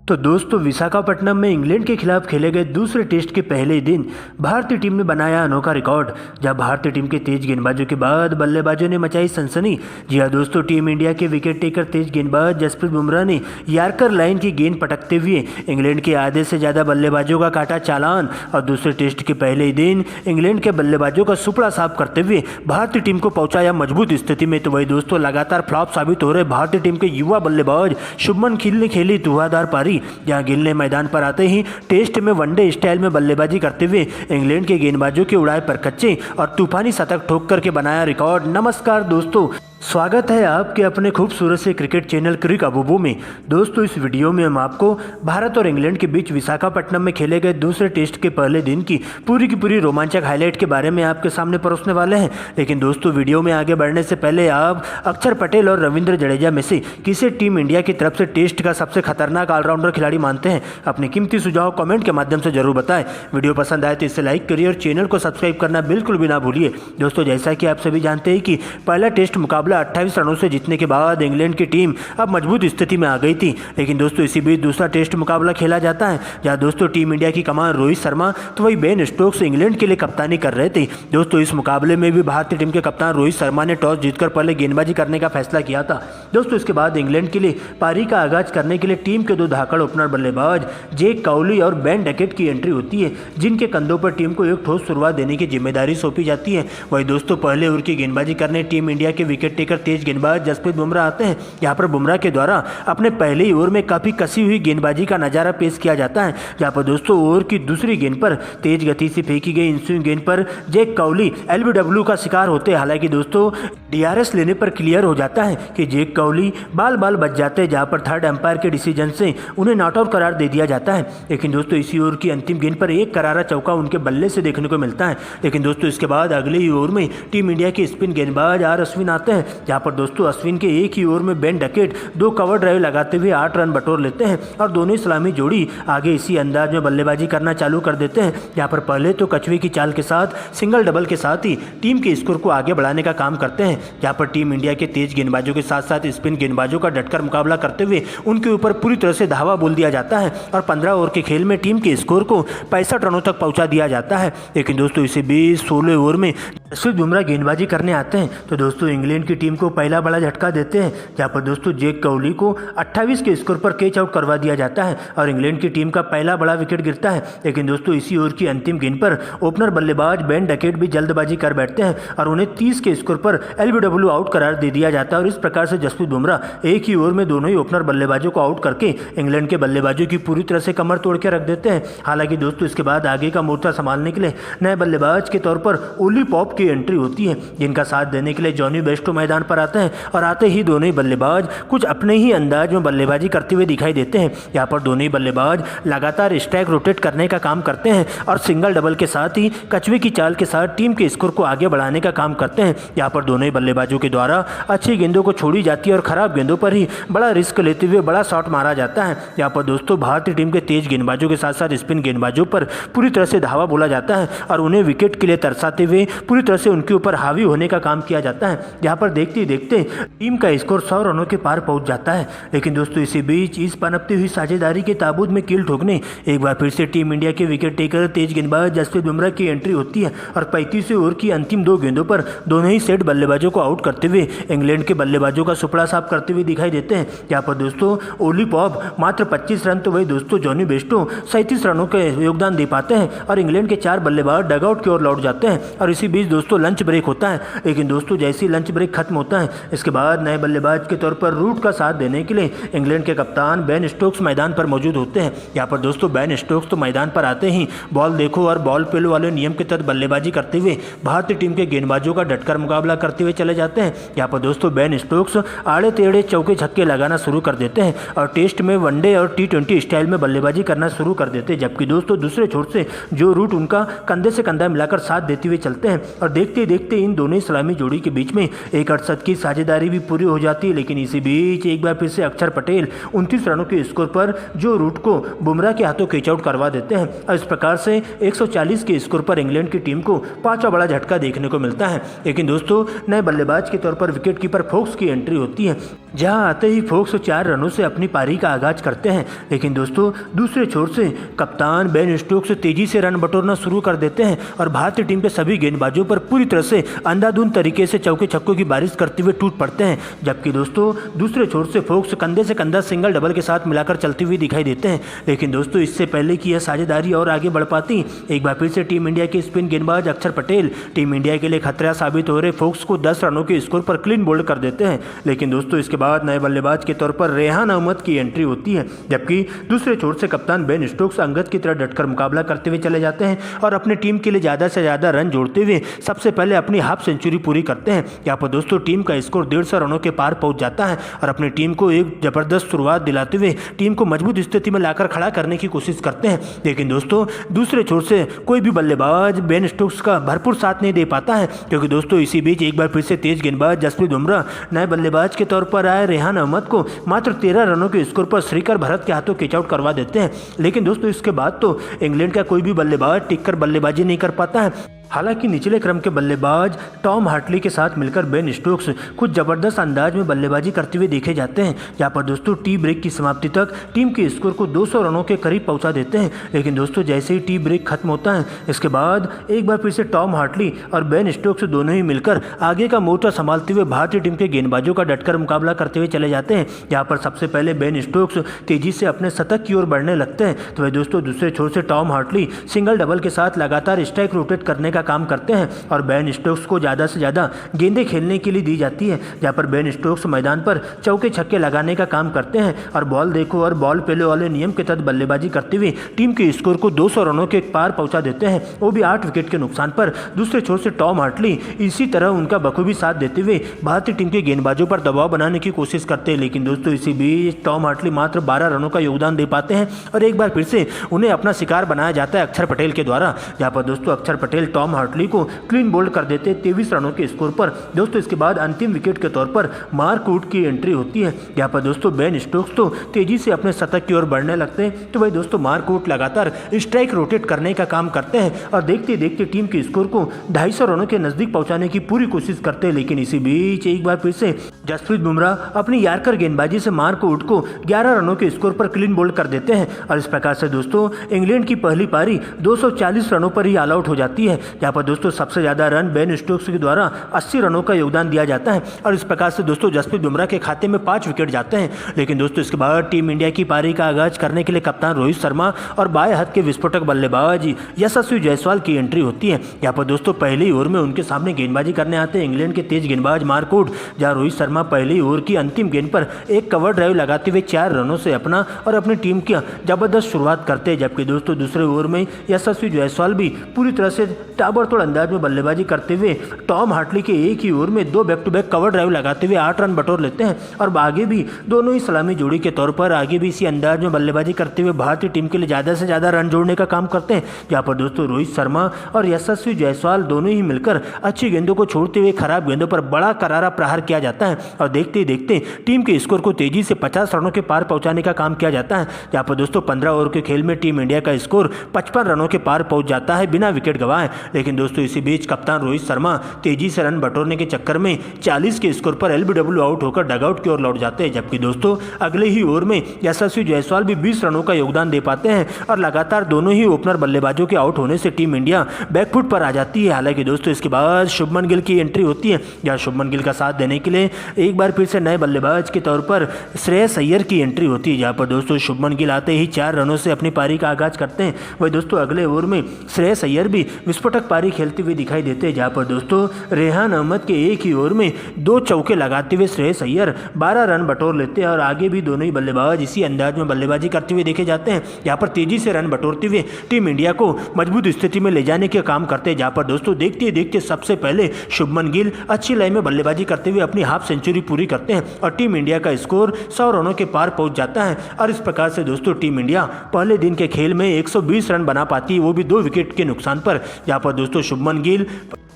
तो दोस्तों विशाखापट्टनम में इंग्लैंड के खिलाफ खेले गए दूसरे टेस्ट के पहले दिन भारतीय टीम ने बनाया अनोखा रिकॉर्ड। जब भारतीय टीम के तेज गेंदबाजों के बाद बल्लेबाजों ने मचाई सनसनी। जी हाँ दोस्तों, टीम इंडिया के विकेट टेकर तेज गेंदबाज जसप्रीत बुमराह ने यॉर्कर लाइन की गेंद पटकते हुए इंग्लैंड के आधे से ज़्यादा बल्लेबाजों का काटा चालान और दूसरे टेस्ट के पहले ही दिन इंग्लैंड के बल्लेबाजों का सुपड़ा साफ करते हुए भारतीय टीम को पहुंचाया मजबूत स्थिति में। तो वही दोस्तों, लगातार फ्लॉप साबित हो रहे भारतीय टीम के युवा बल्लेबाज शुभमन गिल ने खेली धुआंधार पारी। जहां गिल ने मैदान पर आते ही टेस्ट में वनडे स्टाइल में बल्लेबाजी करते हुए इंग्लैंड के गेंदबाजों के उड़ाए पर कच्चे और तूफानी शतक ठोक करके बनाया रिकॉर्ड। नमस्कार दोस्तों, स्वागत है आपके अपने खूबसूरत से क्रिकेट चैनल क्रिक अबूबू में। दोस्तों इस वीडियो में हम आपको भारत और इंग्लैंड के बीच विशाखापट्टनम में खेले गए दूसरे टेस्ट के पहले दिन की पूरी रोमांचक हाईलाइट के बारे में आपके सामने परोसने वाले हैं। लेकिन दोस्तों वीडियो में आगे बढ़ने से पहले आप अक्षर पटेल और रविंद्र जडेजा में से किसे टीम इंडिया की तरफ से टेस्ट का सबसे खतरनाक ऑलराउंडर खिलाड़ी मानते हैं? अपने कीमती सुझाव कमेंट के माध्यम से जरूर बताएं। वीडियो पसंद आए तो इसे लाइक करिए और चैनल को सब्सक्राइब करना बिल्कुल भी ना भूलिए। दोस्तों जैसा कि आप सभी जानते हैं कि पहला टेस्ट मुकाबला 28 रनों से जीतने के बाद इंग्लैंड की टीम अब मजबूत स्थिति में आ गई थी। लेकिन दोस्तों इसी बीच दूसरा टेस्ट मुकाबला खेला जाता है जहां दोस्तों टीम इंडिया की कमान रोहित शर्मा तो वही बेन स्टोक्स इंग्लैंड के लिए कप्तानी कर रहे थे। दोस्तों इस मुकाबले में भी भारतीय टीम के कप्तान रोहित शर्मा ने टॉस जीतकर पहले गेंदबाजी करने का फैसला किया था। दोस्तों इसके बाद इंग्लैंड के लिए पारी का आगाज करने के लिए टीम के दो धाकड़ ओपनर बल्लेबाज जेक काउली और बेन डकेट की एंट्री होती है, जिनके कंधों पर टीम को एक ठोस शुरुआत देने की जिम्मेदारी सौंपी जाती है। वही दोस्तों पहले ओवर की गेंदबाजी करने टीम इंडिया के विकेट टेकर तेज गेंदबाज जसप्रीत बुमराह आते हैं। यहाँ पर बुमराह के द्वारा अपने पहले ही ओवर में काफी कसी हुई गेंदबाजी का नजारा पेश किया जाता है। जहाँ पर दोस्तों ओवर की दूसरी गेंद पर तेज गति से फेंकी गई इंस्विंग गेंद पर जेक काउली एलबीडब्ल्यू का शिकार होते हैं। हालांकि दोस्तों डीआरएस लेने पर क्लियर हो जाता है कि जेक काउली बाल बच जाते हैं, जहाँ पर थर्ड एम्पायर के डिसीजन से उन्हें नॉट आउट करार दे दिया जाता है। लेकिन दोस्तों इसी ओवर की अंतिम गेंद पर एक करारा चौका उनके बल्ले से देखने को मिलता है। लेकिन दोस्तों इसके बाद अगले ही ओवर में टीम इंडिया के स्पिन गेंदबाज आर अश्विन आते हैं, जहाँ पर दोस्तों अश्विन के एक ही ओवर में बेन डकेट दो कवर ड्राइव लगाते हुए 8 रन बटोर लेते हैं और दोनों सलामी जोड़ी आगे इसी अंदाज में बल्लेबाजी करना चालू कर देते हैं। यहाँ पर पहले तो कछुए की चाल के साथ सिंगल डबल के साथ ही टीम के स्कोर को आगे बढ़ाने का काम करते हैं। यहाँ पर टीम इंडिया के तेज गेंदबाजों के साथ साथ स्पिन गेंदबाजों का डटकर मुकाबला करते हुए उनके ऊपर पूरी तरह से धावा बोल दिया जाता है और 15 ओवर के खेल में टीम के स्कोर को 65 रनों तक पहुंचा दिया जाता है। लेकिन दोस्तों इसी बीच 16 ओवर में जसप्रीत बुमराह गेंदबाजी करने आते हैं तो दोस्तों इंग्लैंड की टीम को पहला बड़ा झटका देते हैं, जहाँ पर दोस्तों जेक काउली को 28 के स्कोर पर कैच आउट करवा दिया जाता है और इंग्लैंड की टीम का पहला बड़ा विकेट गिरता है। लेकिन दोस्तों इसी ओवर की अंतिम गेंद पर ओपनर बल्लेबाज बेन डकेट भी जल्दबाजी कर बैठते हैं और उन्हें 30 के स्कोर पर एलबीडब्ल्यू आउट करार दे दिया जाता है। और इस प्रकार से जसप्रीत बुमराह एक ही ओवर में दोनों ही ओपनर बल्लेबाजों को आउट करके इंग्लैंड के बल्लेबाजों की पूरी तरह से कमर तोड़ के रख देते हैं। हालांकि दोस्तों इसके बाद आगे का मोर्चा संभालने के लिए नए बल्लेबाज के तौर पर ओली पॉप की एंट्री होती है, जिनका साथ देने के लिए जॉनी बेस्टो मैदान पर आते हैं और आते ही दोनों ही बल्लेबाज कुछ अपने ही अंदाज में बल्लेबाजी करते हुए दिखाई देते हैं। यहाँ पर दोनों ही बल्लेबाज लगातार स्ट्राइक रोटेट करने का काम करते हैं और सिंगल डबल के साथ ही कछुए की चाल के साथ टीम के स्कोर को आगे बढ़ाने का काम करते हैं। यहाँ पर दोनों ही बल्लेबाजों के द्वारा अच्छी गेंदों को छोड़ी जाती है और खराब गेंदों पर ही बड़ा रिस्क लेते हुए बड़ा शॉट मारा जाता है। यहाँ पर दोस्तों भारतीय टीम के तेज गेंदबाजों के साथ साथ स्पिन गेंदबाजों पर पूरी तरह से धावा बोला जाता है और उन्हें विकेट के लिए तरसाते हुए पूरी तरह से उनके ऊपर हावी होने का काम किया जाता है। यहाँ पर देखते ही देखते टीम का स्कोर 100 रनों के पार पहुंच जाता है। लेकिन दोस्तों इसी बीच इस पनपती हुई साझेदारी के ताबूत में कील ठोकने एक बार फिर से टीम इंडिया के विकेट टेकर तेज गेंदबाज जसप्रीत बुमराह की एंट्री होती है और 35 ओवर की अंतिम 2 गेंदों पर दोनों ही सेट बल्लेबाजों को आउट करते हुए इंग्लैंड के बल्लेबाजों का सुपड़ा साफ करते हुए दिखाई देते हैं। यहाँ पर दोस्तों ओली पॉप मात्र 25 रन तो वही दोस्तों जॉनी बेस्टो 37 रनों के योगदान दे पाते हैं और इंग्लैंड के 4 बल्लेबाज डगआउट की ओर लौट जाते हैं। और इसी बीच दोस्तों लंच ब्रेक होता है। लेकिन दोस्तों जैसे ही लंच ब्रेक खत्म होता है इसके बाद नए बल्लेबाज के तौर पर रूट का साथ देने के लिए इंग्लैंड के कप्तान बेन स्टोक्स मैदान पर मौजूद होते हैं। यहाँ पर दोस्तों बेन स्टोक्स तो मैदान पर आते ही बॉल देखो और बॉल पेलो वाले नियम के तहत बल्लेबाजी करते हुए भारतीय टीम के गेंदबाजों का डटकर मुकाबला करते हुए चले जाते हैं। यहाँ पर दोस्तों बेन स्टोक्स आड़े टेढ़े चौके छक्के लगाना शुरू कर देते हैं और टेस्ट में वनडे और T20 स्टाइल में बल्लेबाजी करना शुरू कर देते हैं। जबकि दोस्तों दूसरे छोर से जो रूट उनका कंधे से कंधा मिलाकर साथ देते हुए चलते हैं और देखते देखते इन दोनों ही सलामी जोड़ी के बीच में एक अर्धशतक की साझेदारी भी पूरी हो जाती है। लेकिन इसी बीच एक बार फिर से अक्षर पटेल 29 रनों के स्कोर पर जो रूट को बुमराह के हाथों कैच आउट करवा देते हैं और इस प्रकार से 140 के स्कोर पर इंग्लैंड की टीम को पांचवा बड़ा झटका देखने को मिलता है। लेकिन दोस्तों नए बल्लेबाज के तौर पर विकेट कीपर फोक्स की एंट्री होती है। जहां आते ही फोक्स 4 रनों से अपनी पारी का आगाज करते हैं। लेकिन दोस्तों दूसरे छोर से कप्तान बेन स्टोक्स तेजी से रन बटोरना शुरू कर देते हैं और भारतीय टीम के सभी गेंदबाजों पर पूरी तरह से अंधाधुंध तरीके से चौके छक्कों की बारिश करते हुए टूट पड़ते हैं। जबकि दोस्तों दूसरे छोर से फोक्स कंधे से कंधा सिंगल डबल के साथ मिलाकर चलती हुई दिखाई देते हैं। लेकिन दोस्तों इससे पहले कि यह साझेदारी और आगे बढ़ पाती, एक बार फिर से टीम इंडिया के स्पिन गेंदबाज अक्षर पटेल टीम इंडिया के लिए खतरा साबित हो रहे फोक्स को 10 रनों के स्कोर पर क्लीन बोल्ड कर देते हैं। लेकिन दोस्तों इसके बाद नए बल्लेबाज के तौर पर रेहान अहमद की एंट्री होती है। जबकि दूसरे छोर से कप्तान बेन स्टोक्स अंगद की तरह डटकर मुकाबला करते हुए चले जाते हैं और अपनी टीम के लिए ज़्यादा से ज़्यादा रन जोड़ते हुए सबसे पहले अपनी हाफ सेंचुरी पूरी करते हैं। यहाँ पर दोस्तों टीम का स्कोर 150 रनों के पार पहुंच जाता है और अपनी टीम को एक जबरदस्त शुरुआत दिलाते हुए टीम को मजबूत स्थिति में लाकर खड़ा करने की कोशिश करते हैं। लेकिन दोस्तों दूसरे छोर से कोई भी बल्लेबाज बेन स्टोक्स का भरपूर साथ नहीं दे पाता है, क्योंकि दोस्तों इसी बीच एक बार फिर से तेज गेंदबाज जसप्रीत बुमराह नए बल्लेबाज के तौर पर आए रेहान अहमद को मात्र 13 रनों के स्कोर पर श्रीकर भरत के हाथों कैच आउट करवा देते हैं। लेकिन दोस्तों इसके बाद तो इंग्लैंड का कोई भी बल्लेबाज टिककर बल्लेबाजी नहीं कर पाता है। हालांकि निचले क्रम के बल्लेबाज टॉम हार्टली के साथ मिलकर बेन स्टोक्स कुछ जबरदस्त अंदाज में बल्लेबाजी करते हुए देखे जाते हैं। यहाँ पर दोस्तों टी ब्रेक की समाप्ति तक टीम के स्कोर को 200 रनों के करीब पहुंचा देते हैं। लेकिन दोस्तों जैसे ही टी ब्रेक खत्म होता है इसके बाद एक बार फिर से टॉम हार्टली और बेन स्टोक्स दोनों ही मिलकर आगे का मोर्चा संभालते हुए भारतीय टीम के गेंदबाजों का डटकर मुकाबला करते हुए चले जाते हैं। यहाँ पर सबसे पहले बेन स्टोक्स तेजी से अपने शतक की ओर बढ़ने लगते हैं, तो वह दोस्तों दूसरे छोर से टॉम हार्टली सिंगल डबल के साथ लगातार स्ट्राइक रोटेट करने का काम करते हैं और बेन स्टोक्स को ज़्यादा से ज़्यादा गेंदें खेलने के लिए दी जाती है। जहाँ पर बेन स्टोक्स मैदान पर चौके छक्के लगाने का काम करते हैं और बॉल देखो और बॉल पेलो वाले नियम के तहत बल्लेबाजी करते हुए टीम के स्कोर को 200 रनों के पार पहुंचा देते हैं, वो भी 8 विकेट के नुकसान पर। दूसरे छोर से टॉम हार्टली इसी तरह उनका बखूबी साथ देते हुए भारतीय टीम के गेंदबाजों पर दबाव बनाने की कोशिश करते हैं। लेकिन दोस्तों इसी बीच टॉम हार्टली मात्र 12 रनों का योगदान दे पाते हैं और एक बार फिर से उन्हें अपना शिकार बनाया जाता है अक्षर पटेल के द्वारा। जहाँ पर दोस्तों अक्षर पटेल टॉम हार्टली को क्लीन बोल्ड कर देते 23 रनों के स्कोर पर। दोस्तों इसके बाद अंतिम विकेट के तौर पर मार्क वुड की एंट्री होती है। यहाँ पर दोस्तों बेन स्टोक्स तो तेजी से अपने शतक की ओर बढ़ने लगते हैं, तो वही दोस्तों मार्क वुड लगातार स्ट्राइक रोटेट करने का काम करते हैं और देखते देखते टीम के स्कोर को 250 रनों के नजदीक पहुंचाने की पूरी कोशिश करते हैं। लेकिन इसी बीच एक बार फिर से जसप्रीत बुमराह अपनी यार्कर गेंदबाजी से मार्क वुड को 11 रनों के स्कोर पर क्लीन बोल्ड कर देते हैं और इस प्रकार से दोस्तों इंग्लैंड की पहली पारी 240 रनों पर ही ऑल आउट हो जाती है। यहाँ पर दोस्तों सबसे ज्यादा रन बेन स्टोक्स के द्वारा 80 रनों का योगदान दिया जाता है और इस प्रकार से दोस्तों जसप्रीत बुमराह के खाते में 5 विकेट जाते हैं। लेकिन दोस्तों इसके बाद टीम इंडिया की पारी का आगाज करने के लिए कप्तान रोहित शर्मा और बाएं हाथ के विस्फोटक बल्लेबाज यशस्वी जायसवाल की एंट्री होती है। यहाँ पर दोस्तों पहली ओवर में उनके सामने गेंदबाजी करने आते हैं इंग्लैंड के तेज गेंदबाज मार्क वुड, जहाँ रोहित शर्मा पहली ओवर की अंतिम गेंद पर एक कवर ड्राइव लगाते हुए 4 रनों से अपना और अपनी टीम की जबरदस्त शुरुआत करते हैं। जबकि दोस्तों दूसरे ओवर में यशस्वी जायसवाल भी पूरी तरह से ताबड़तोड़ अंदाज में बल्लेबाजी करते हुए टॉम हार्टली के एक ही ओवर में 2 back to back cover drive लगाते हुए 8 रन बटोर लेते हैं और आगे भी दोनों ही सलामी जोड़ी के तौर पर आगे भी इसी अंदाज में बल्लेबाजी करते हुए भारतीय टीम के लिए ज़्यादा से ज़्यादा रन जोड़ने का काम करते हैं। जहाँ पर दोस्तों रोहित शर्मा और यशस्वी जायसवाल दोनों ही मिलकर अच्छी गेंदों को छोड़ते हुए खराब गेंदों पर बड़ा करारा प्रहार किया जाता है और देखते ही देखते टीम के स्कोर को तेजी से 50 रनों के पार पहुंचाने का काम किया जाता है। जहाँ पर दोस्तों 15 ओवर के खेल में टीम इंडिया का स्कोर 55 रनों के पार पहुंच जाता है बिना विकेट गंवाए। लेकिन दोस्तों इसी बीच कप्तान रोहित शर्मा तेजी से रन बटोरने के चक्कर में 40 के स्कोर पर एलबीडब्ल्यू आउट होकर डगआउट की ओर लौट जाते हैं। जबकि दोस्तों अगले ही ओवर में यशस्वी जायसवाल भी 20 रनों का योगदान दे पाते हैं और लगातार दोनों ही ओपनर बल्लेबाजों के आउट होने से टीम इंडिया बैकफुट पर आ जाती है। हालांकि दोस्तों इसके बाद शुभमन गिल की एंट्री होती है, जहां शुभमन गिल का साथ देने के लिए एक बार फिर से नए बल्लेबाज के तौर पर श्रेयस अय्यर की एंट्री होती है। जहां पर दोस्तों शुभमन गिल आते ही 4 रनों से अपनी पारी का आगाज करते हैं। वही दोस्तों अगले ओवर में श्रेयस अय्यर भी विस्फोटक पारी खेलते हुए दिखाई देते हैं। जहां पर दोस्तों रेहान अहमद के एक ही ओवर में 2 चौके लगाते हुए श्रेयस अय्यर 12 रन बटोर लेते हैं और आगे भी दोनों ही बल्लेबाज इसी अंदाज में बल्लेबाजी करते हुए देखे जाते हैं। यहाँ पर तेजी से रन बटोरते हुए टीम इंडिया को मजबूत स्थिति में ले जाने के काम करते हैं। जहाँ पर दोस्तों देखते देखते सबसे पहले शुभमन गिल अच्छी लाइन में बल्लेबाजी करते हुए अपनी हाफ सेंचुरी पूरी करते हैं और टीम इंडिया का स्कोर 100 रनों के पार पहुंच जाता है और इस प्रकार से दोस्तों टीम इंडिया पहले दिन के खेल में 120 रन बना पाती है, वो भी 2 विकेट के नुकसान पर। यहाँ पर दोस्तों शुभमन गिल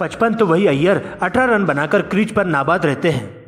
55 तो वही अय्यर 18 रन बनाकर क्रीज पर नाबाद रहते हैं।